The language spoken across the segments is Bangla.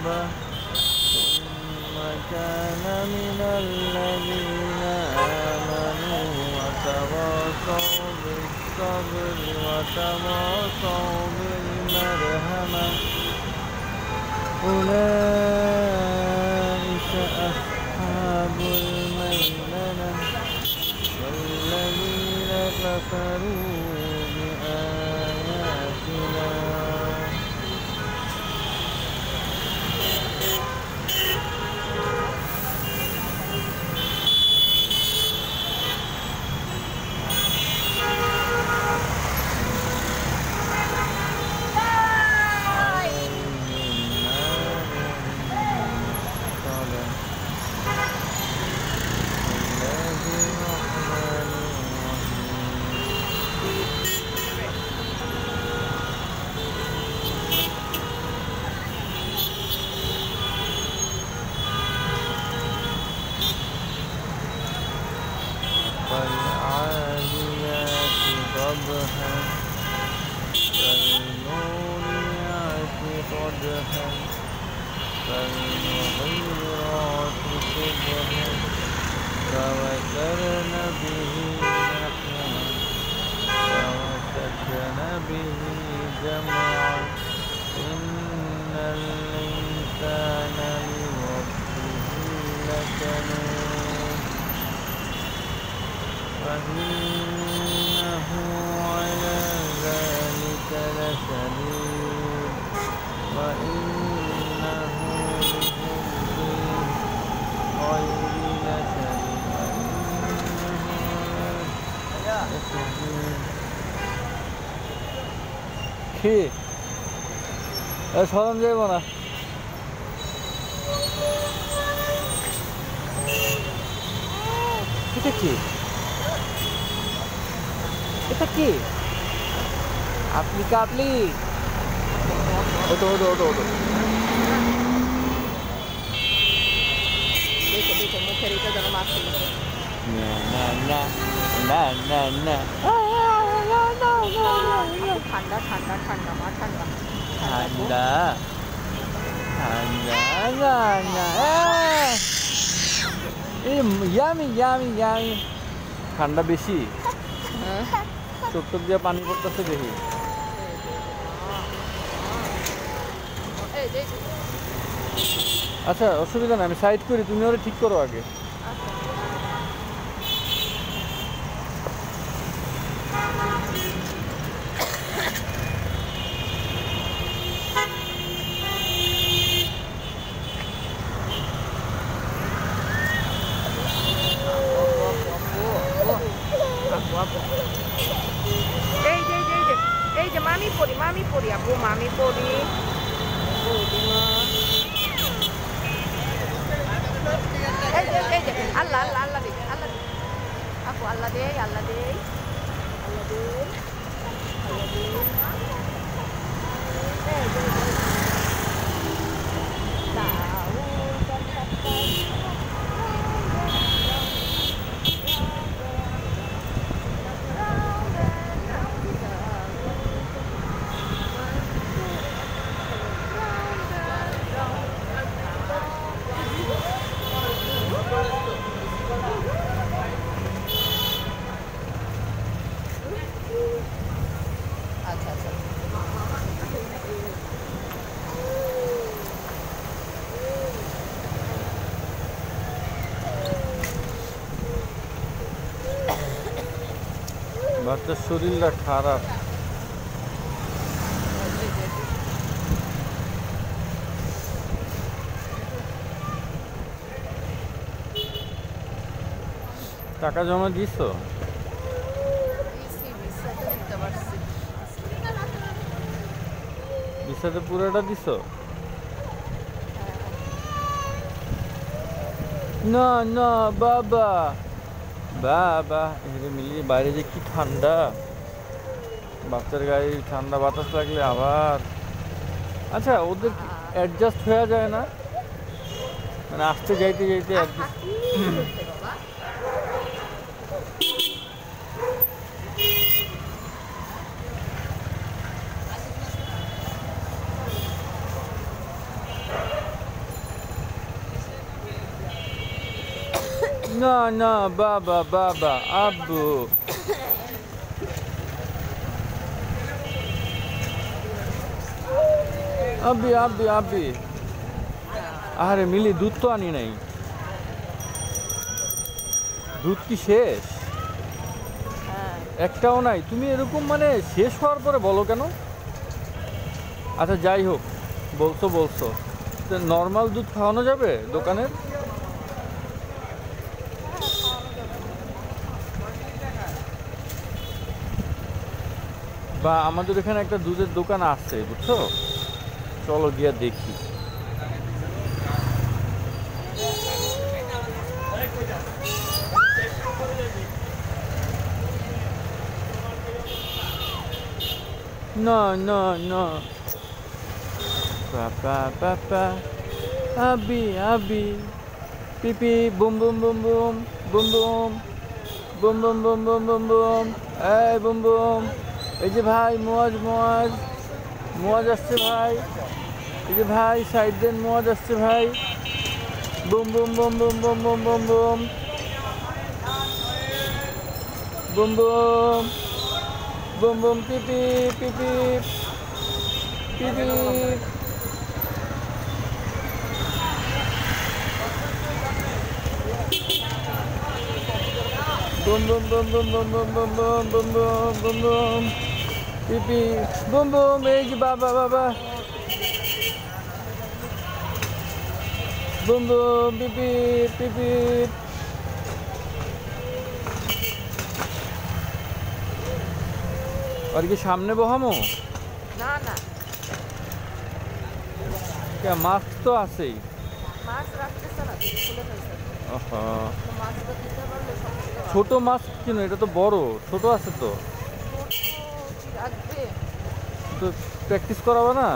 ربه ثم كان من الذين آمنوا وتواصوا بالصبر وتواصوا بالمرحمة أولئك أصحاب الميمنة والذين كفروا بآياتنا فالعاديات ضبحا فالموريات قدحا فالمغيرات صبحا فوسرن به نحوا فوسطن به جمعا إن الإنسان لربه لكنود وإنه على ذلك لشهيد وإنه لحب الخير لشديد কি সরম যাইব না এটা কি এটা কি আপনি কাটলি ওটো ওটো ওটো ওটো দেখো দেখো মুখের এটা যেন মাছ না না না না না ঠান্ডা ঠান্ডা ঠান্ডা মা ঠান্ডা ঠান্ডা ঠান্ডা না না ইয়ামি ইয়ামি ইয়ামি ঠান্ডা বেশি চোখ টোক দিয়ে পানি পড়তেছে দেখি আচ্ছা অসুবিধা না আমি সাইড করি তুমি ওরা ঠিক করো আগে এই যে মামি পড়ি আপু মামি পড়ি এই যে আল্লাহ আল্লাহ আল্লাহ দে আল্লাহ আপু আল্লাহ দে আল্লাহ দে আল্লাহ দে আল্লাহ দে বাচ্চার শরীরটা খারাপ টাকা জমা দিছো বিসাতে পুরোটা দিছো না না বাবা বাবা এখানে মিলিয়ে বাইরে যে কি ঠান্ডা বাচ্চার গায়ে ঠান্ডা বাতাস লাগলে আবার আচ্ছা ওদের অ্যাডজাস্ট হয়ে যায় না মানে আসতে যাইতে যাইতে না না বাবা বাবা আব্বু আব্বি আব্বি আব্বি আরে মিলি দুধ তো আনি নাই দুধ কি শেষ হ্যাঁ একটাও নাই তুমি এরকম মানে শেষ হওয়ার পরে বলো কেন আচ্ছা যাই হোক বলছো তো নর্মাল দুধ খাওয়ানো যাবে দোকানের বা আমাদের এখানে একটা দুধের দোকান আছে বুঝছো চলো গিয়া দেখি না না না পাপা পাপা আবি আবি পিপি বুম বুম বুম বুম বুম বুম বুম বুম বুম বুম বুম বুম এই বুম বুম এই যে ভাই মোয়াজ আসছে ভাই এই যে ভাই সাইড দেন মোয়াজ আসছে ভাই বুম বুম বুম বুম বুম বুম বুম বুম বুম বুম বুম বুম পিপি পিপি পিপি বুম বুম বুম বুম বুম বুম বুম বুম বুম বুম বুম বুম পিপি বুম বুম এই যে বাবা বাবা বুম বুম পিপি পিপি আর কি সামনে বহামো না না মাস্ক তো আছেই মাছ রাখতেছে না খুলে ফেলছে আহা তো মাছটা দিতে পারলে সমস্যা ছোট মাছ কেন এটা তো বড় ছোট আছে তো রাখবে তো প্র্যাকটিস করাবো না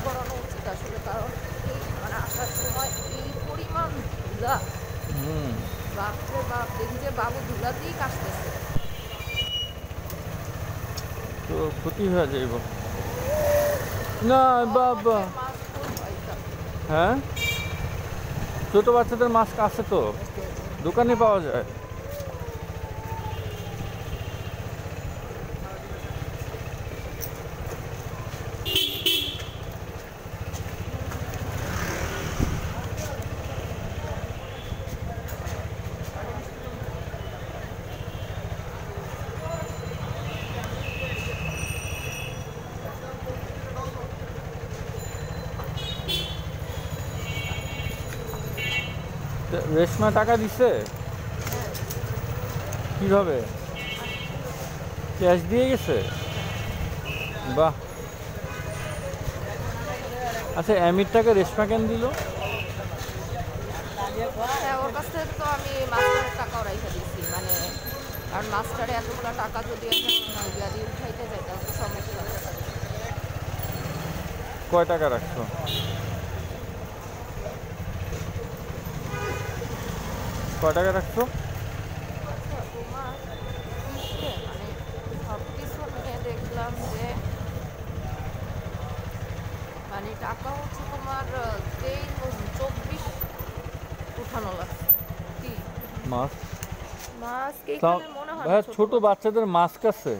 করানো উচিত আসলে কারণ মানে আসার সময় এই পরিমাণ ধুলা বাপরে বাপ দেখি যে বাবু ধুলা দিয়েই কাটতেছে তো ক্ষতি হয়ে যাইব না বাবা হ্যাঁ ছোট বাচ্চাদের মাস্ক আছে তো দোকানে পাওয়া যায় রেশমা টাকা দিছে কিভাবে ক্যাশ দিয়ে গেছে বাহ আচ্ছা এমির টাকা রেশমা কেন দিল হ্যাঁ ওর কাছ থেকে তো আমি মাস্টারের টাকাও রেখে দিচ্ছি মানে কারণ মাস্টারে এতগুলো টাকা যদি এখন দিয়ে উঠাইতে যাই তাহলে তো সমস্যা কয় টাকা রাখছো কয় টাকা রাখছো তোমার মানে সব কিছু নিয়ে দেখলাম যে মানে টাকা হচ্ছে তোমার 23-24 উঠানো লাগছে কি মাছ মাছ এইখানে মনে হয় ভাই ছোট বাচ্চাদের মাস্ক আছে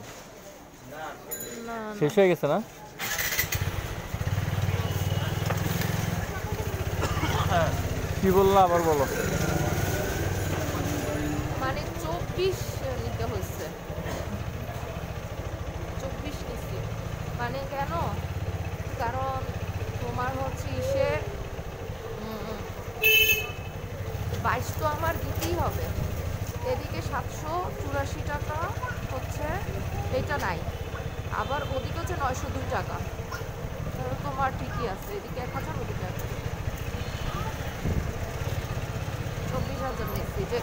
না শেষ হয়ে গেছে না কি বললা আবার বলো মানে 24 নিতে হয়েছে 24 নিচ্ছি মানে কেন কারণ তোমার হচ্ছে ইসে 22 তো আমার দিতেই হবে এদিকে 784 টাকা হচ্ছে এটা নাই আবার ওদিকে হচ্ছে 902 টাকা তাহলে তোমার ঠিকই আছে এদিকে 1000 ওদিকে 24,000 নিচ্ছি যে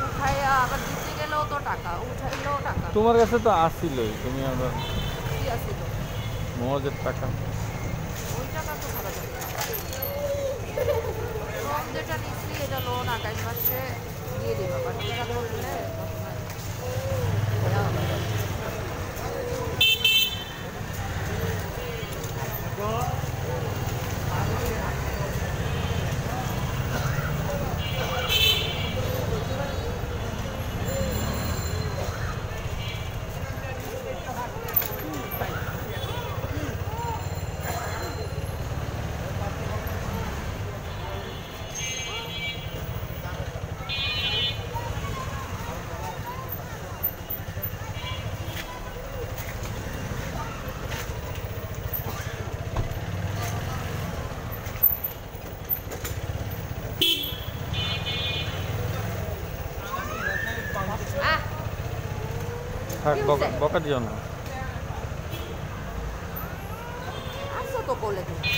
উঠাইয়া আবার দিতে গেলেও তো টাকা উঠাইলেও টাকা তোমার কাছে তো আসিলই তুমি আবার কি আছে তো মজের টাকা ওই টাকা তো ভাড়া যাবে লোন যেটা নিচ্ছি এটা লোন আগামী মাসে দিয়ে দেবো বাকি টাকা ধরলে থাক, কি বকা হইছে? বকা দিও না। আসো তো কোলে তুমি।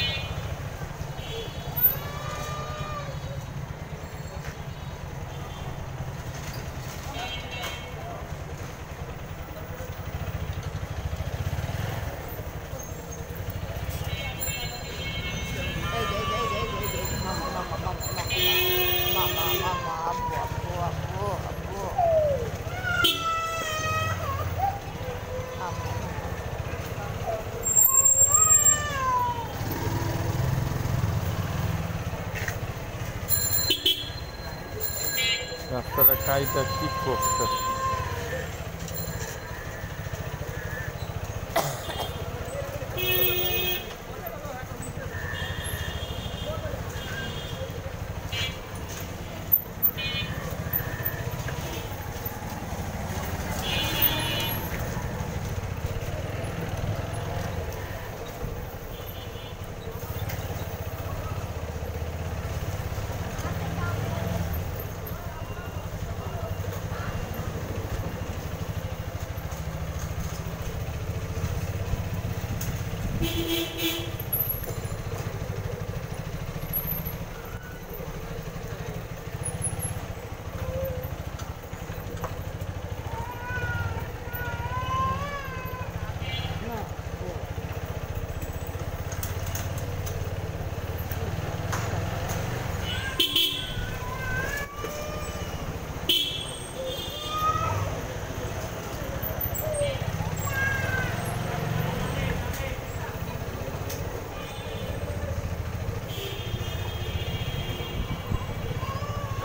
এই যে, মামা, মামা, মামা, মামা, মামা, মামা, আব্বু, আব্বু, আব্বু, আব্বু, আম্মু। রাস্তাটা কাইটা কি করছে? না, ও,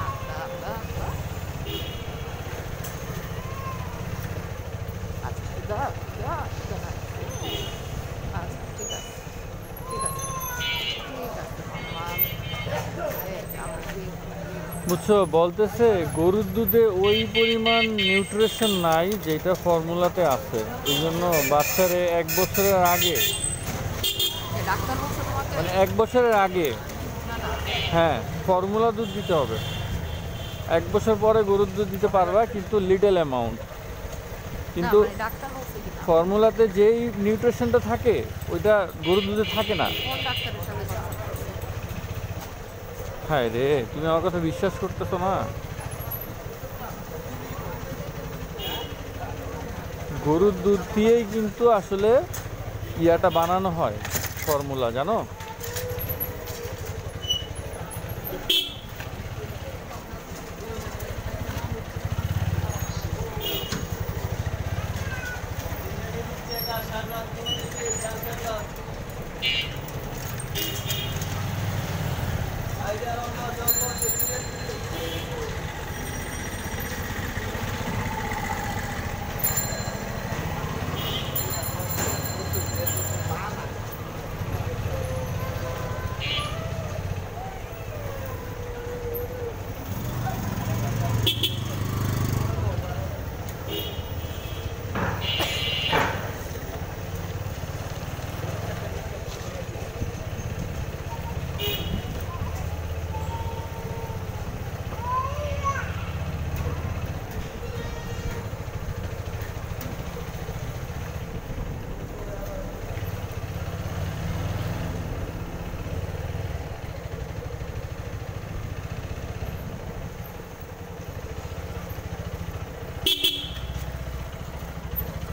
আব্বা, আব্বা, আব্বা। আচ্ছা, ক্ষুধা, ক্ষুধা, ক্ষুধা নাই। আচ্ছা, ঠিক আছে, ঠিক আছে, ঠিক আছে, মাম্মা। এই যে আমার দিন, বুঝছো, বলতেছে গরুর দুধে ওই পরিমাণ নিউট্রিশন নাই যেটা ফর্মুলাতে আছে। এই জন্য বাচ্চারে 1 বছরের আগে, এ ডাক্তার বলছে তোমাকে? মানে 1 বছরের আগে, না, না, হ্যাঁ, ফর্মুলা দুধ দিতে হবে। 1 বছর পরে গরুর দুধ দিতে পারবা, কিন্তু লিটল অ্যামাউন্ট। না, কিন্তু মানে ডাক্তার বলছে কিনা? ফর্মুলাতে যেই নিউট্রিশনটা থাকে ওইটা গরুর দুধে থাকে না। কোন ডাক্তারের সাথে কনসাল্ট করছে? হ্যাঁ রে, তুমি আমার কথা বিশ্বাস করতেছো না? গরুর দুধ দিয়েই কিন্তু আসলে ইয়াটা বানানো হয়, ফর্মুলা, জানো?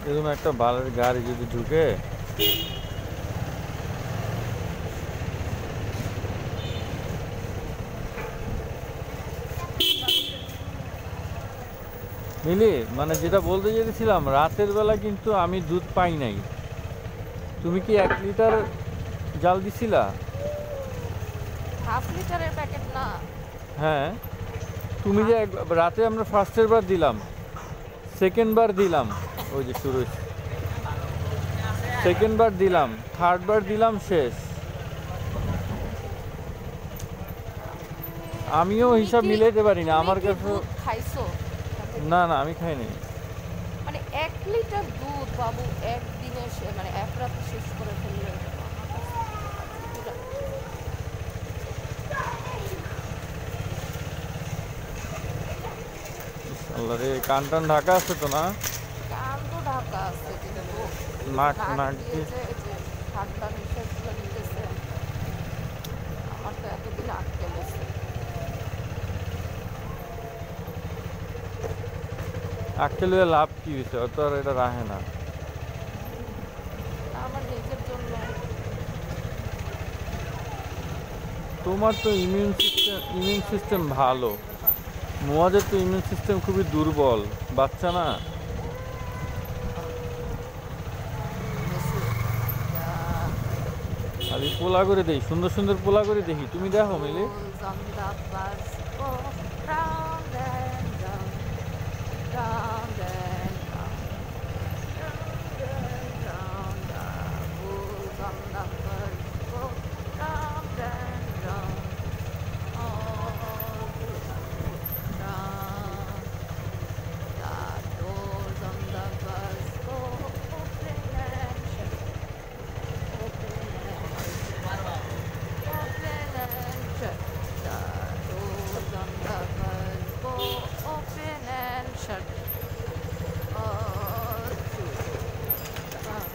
এরকম একটা বালের গাড়ি যদি ঢুকে, মিলি, মানে যেটা বলতে চেয়েছিলাম, রাতের বেলা কিন্তু আমি দুধ পাই নাই। তুমি কি 1 লিটার জাল দিছিলা? হাফ লিটারের প্যাকেট না। হ্যাঁ, তুমি যে রাতে আমরা ফার্স্টের বার দিলাম, সেকেন্ড বার দিলাম, ওই যে শুরু হয়েছে, সেকেন্ড বার দিলাম, থার্ড বার দিলাম, শেষ। আমিও তুমি হিসাব কি- মিলাইতে পারি না, তুমি আমার কি কাছে। দুধ খাইছো? না না, আমি খাইনি। মানে 1 লিটার দুধ বাবু একদিনে মানে এক রাতে শেষ করে ফেললে আল্লাহ রে, কান টান ঢাকা আছে তো না? কান তো নাক নাক নাক দিয়ে দিয়েছে এই যে ঠান্ডা নিঃশ্বাসগুলো নিতেছে। আমার তো এতদিন আটকে গেছে। আক্কেল হয়ে লাভ কি হয়েছে? অত আর এটা রাহে না। আমার নিজের জন্য তোমার তো ইমিউন সিস্টেম ভালো। মুয়াজের তো ইমিউন সিস্টেম খুবই দুর্বল, বাচ্চা না। বেশি খালি পোলা করে দেই, সুন্দর সুন্দর পোলা করে দেখি। তুমি দেখো মিলি। goes on the bus go round and round, round and round, round and round. The goes on the bus go round and round, all round. The doors on the bus go open and shut, open and shut, open and shut. The doors on the bus go open and shut. All through the bus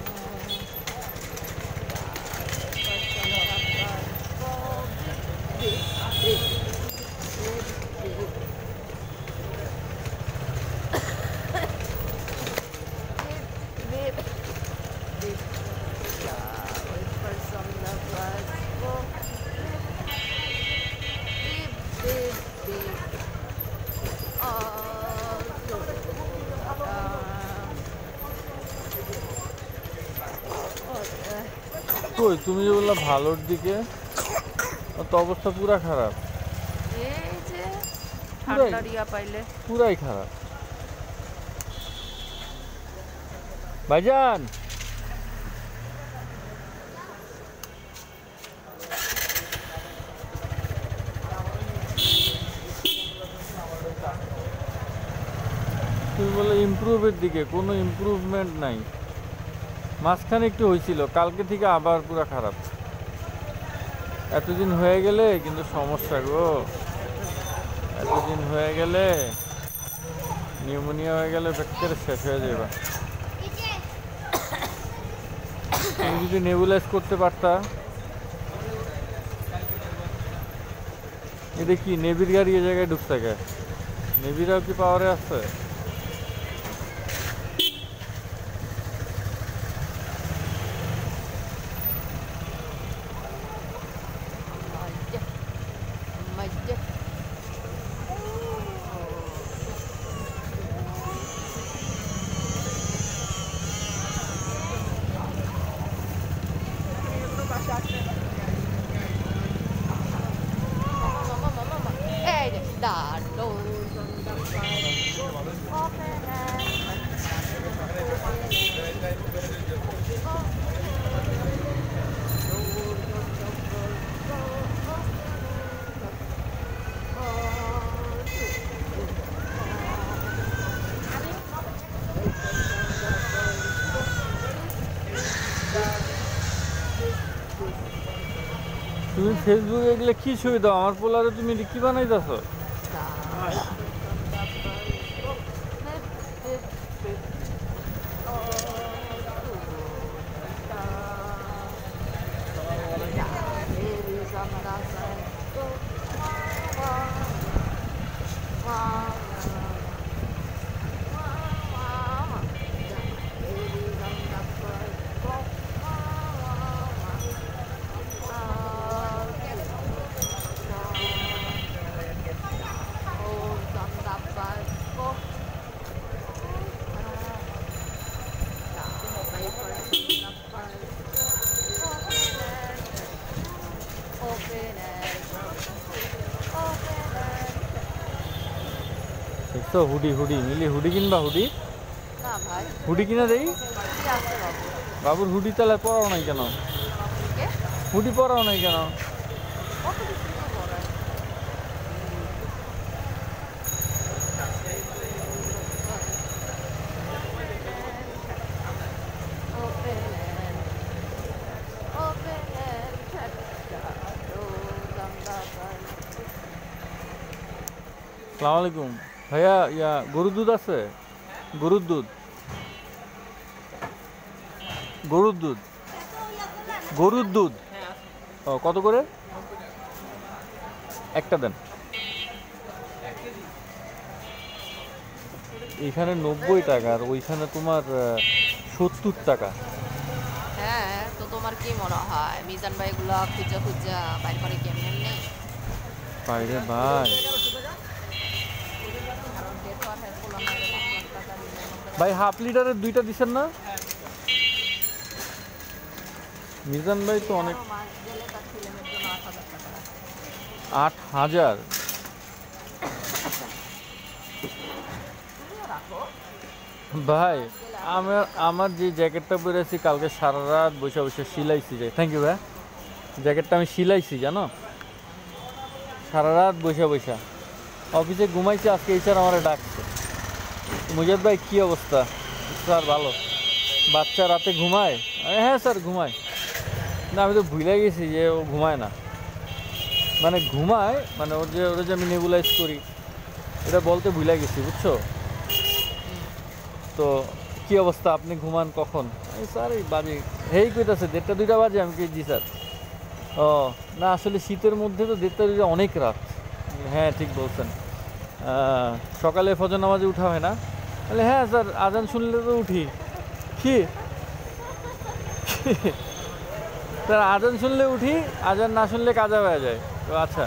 on the bus go beep, beep, beep, beep, beep. Beep, beep, beep. The whispers on the bus go beep, beep, beep. All through কই তুমি যে বললা ভালোর দিকে, ওর তো অবস্থা পুরা খারাপ। এই যে পুরাই ঠান্ডা রিয়া পাইলে পুরাই খারাপ। ভাইজান তুমি বলে ইমপ্রুভের দিকে, কোনো ইমপ্রুভমেন্ট নাই। মাঝখানে একটু হয়েছিল, কালকে থেকে আবার পুরা খারাপ। এতদিন হয়ে গেলে কিন্তু সমস্যা গো। এতদিন হয়ে গেলে নিউমোনিয়া হয়ে গেলে বেকার শেষ হয়ে যাবে। তুমি যদি নেবুলাইজ করতে পারতা। এটা কি নেভির গাড়ি এই জায়গায় ঢুকছে গে? নেভিরাও কি পাওয়ারে আছে? মজ্জা মামা এই যে the doors on the bus open and তুমি ফেসবুকে এগুলো কি ছবি দাও? আমার পোলারে তুমি কি বানাইতেছো? দেখছো হুডি হুডি মিলি, হুডি কিনবা? হুডি না ভাই হুডি কিনা দেই। কি আছে বাবু বাবুর হুডি তাহলে পরাও নাই কেন? কে হুডি পরাও নাই কেন? কত কিছু তো বলার সালাম আলাইকুম ভাইয়া। গরুর দুধ আছে? গরুর দুধ গরুর দুধ, গরুর দুধ। ও কত করে? একটা দেন। এখানে 90 টাকা আর ওইখানে তোমার 70 টাকা। হ্যাঁ, তো তোমার কি মনে হয় মিজান ভাই এগুলো খুঁজা খুঁজা বাইর করে কেমন নেই? বাইরে ভাই, কারণ যেহেতু আর হ্যাঁ বললাম না যে 5 লাখ টাকা নিয়ে ভাই হাফ লিটারের দুইটা দিচ্ছেন না? মিজান ভাই তো অনেক। মাস গেলে তার ছেলেমেয়ের জন্য 8,000 টাকা রাখে। 8,000? তুমিও রাখো। ভাই আমার আমার যে জ্যাকেটটা পরেছি কালকে সারা রাত বসে বসে সিলাইছি। যে থ্যাংক ইউ ভাই, জ্যাকেটটা আমি সিলাইছি জানো, সারা রাত বসে বসে অফিসে ঘুমাইছি। আজকে এই স্যার আমার ডাকছে, মুজাদ ভাই কী অবস্থা? স্যার ভালো। বাচ্চা রাতে ঘুমায়? হ্যাঁ স্যার ঘুমায়। না আমি তো ভুলে গেছি যে ও ঘুমায় না, মানে ঘুমায় মানে ওর যে আমি নেবুলাইজ করি এটা বলতে ভুলে গেছি বুঝছো। তো কি অবস্থা, আপনি ঘুমান কখন? এই স্যার এই বাজে হেই কইতাছে 1:30-2টা বাজে। আমি কি জি স্যার। ও না আসলে শীতের মধ্যে তো 1:30-2টা অনেক রাত। হ্যাঁ ঠিক বলছেন। সকালে ফজর নামাজে উঠা হয় না? তাহলে হ্যাঁ স্যার আজান শুনলে তো উঠি। কি স্যার আজান শুনলে উঠি, আজান না শুনলে কাজা হয়ে যায়। তো আচ্ছা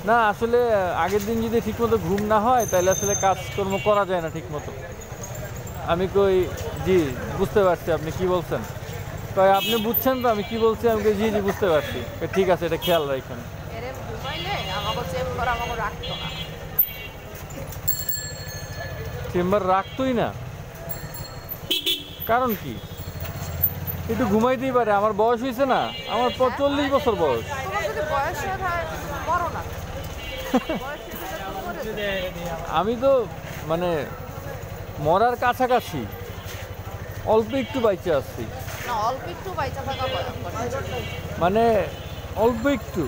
না আসলে আগের দিন যদি ঠিকমতো ঘুম না হয় তাহলে আসলে কাজকর্ম করা যায় না ঠিকমতো। আমি কই জি বুঝতে পারছি আপনি কি বলছেন। কই আপনি বুঝছেন তো আমি কি বলছি? আমি কই জি জি বুঝতে পারছি। ঠিক আছে এটা খেয়াল রাখেন। এরে ঘুমাইলে আমাকে চেম্বার আমাকে রাখতো না। চেম্বার রাখতোই না? কারণ কি? একটু ঘুমাইতেই পারে। আমার বয়স হয়েছে না, আমার 40 বছর বয়স। তোমার যদি বয়স হয়ে থাকে তুমি করো না। বয়স হয়ে গেলে তুমি করে দাও। আমি তো মানে মরার কাছাকাছি, অল্প একটু বাইচে আসছি। না অল্প একটু বাইচা থাকা ভয়ঙ্কর। মানে অল্প একটু,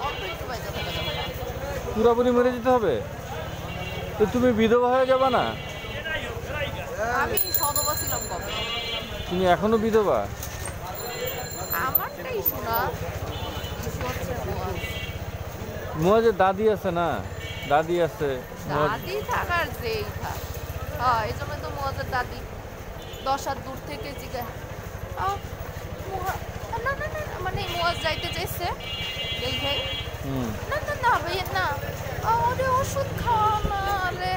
অল্প একটু বাইচা থাকা যাবে না। পুরোপুরি মরে যেতে হবে? তো তুমি বিধবা হয়ে যাবে না? আমি সধবা ছিলাম কবে? তুমি এখনো বিধবা? আমারটাই শোনা ইস্যু হচ্ছে মুয়াজ। মুয়াজের দাদি আছে না? দাদি আছে। দাদি থাকার যেই থাক। হ্যাঁ এই জন্য তো মুয়াজের দাদি 10 হাত দূর থেকে জিজ্ঞা না না না মানে মুয়াজ যাইতে চাইছে এই ভাই না না না ভাইয়া না আরে ওষুধ খাওয়া না রে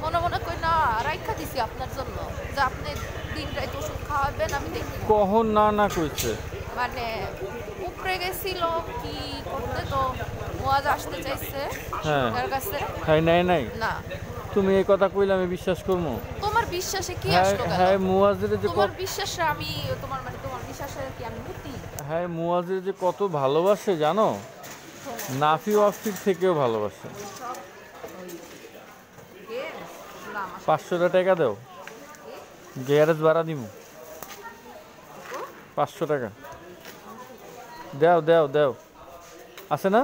মনে মনে কই না রাইখা দিছি আপনার জন্য যে আপনি দিন রাত ওষুধ খাওয়াবেন আমি দেখি কখন না না কইছে? মানে উপরে গেছিল কি করতে তো মুয়াজ আসতে চাইছে হ্যাঁ তার কাছে হ্যাঁ নাই নাই। না তুমি এই কথা কইলে আমি বিশ্বাস করবো? তোমার বিশ্বাসে কি হ্যাঁ আসলো হ্যাঁ গেল মুয়াজের যে তোমার বিশ্বাসে আমি তোমার মানে তোমার বিশ্বাসে কি আমি মুতি হ্যাঁ মুয়াজের যে কত ভালোবাসে জানো, নাফি ওয়াফির থেকেও ভালোবাসে। 500 টাকা দাও, গ্যারেজ ভাড়া দিমু। 500 টাকা দাও দাও দাও, আছে না?